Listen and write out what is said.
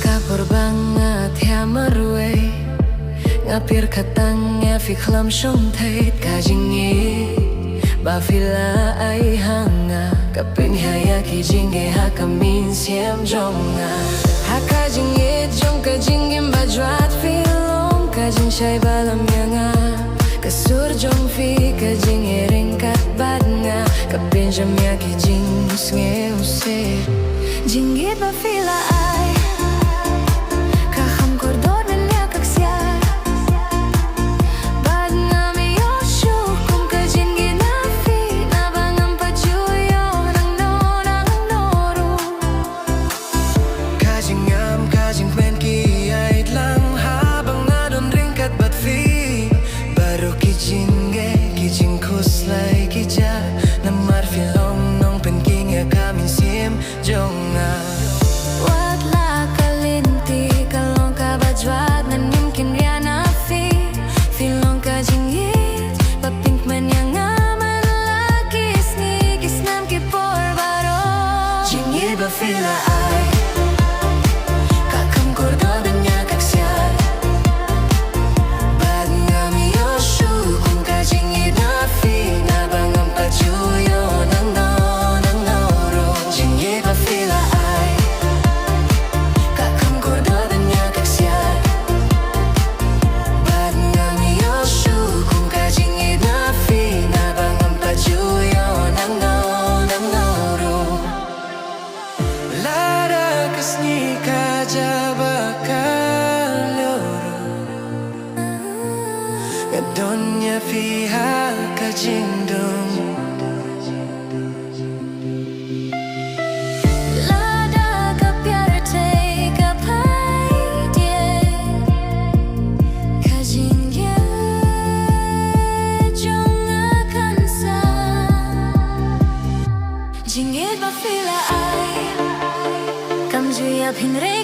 kapor banget ya marwe ngapir katangnya fi khlam shom thait kajingi ba fila ai hanga kapin haya ki jinge hakamin siem jonga hakajingi jong kajingi bajwat filom kajin shai balam yanga kasur jong fi kajingi ringkat badnga kapin jamya ki jing usnge use jingi ba fila ai fila ai kakam kordo danya kaksiat bad ngami yoshu kung kajingi nafi nabangam pajuyo nang noro jingi ba fila ai kakam kordo danya kaksiat bad ngami yoshu kung kajingi nafi nabangam pajuyo nang noro Snika jabakaloro Gadonya fiha kajindum Lada ka pyar te ka pai die Kajingye jonga kansa Jingit ba fila ai Kam juya phin re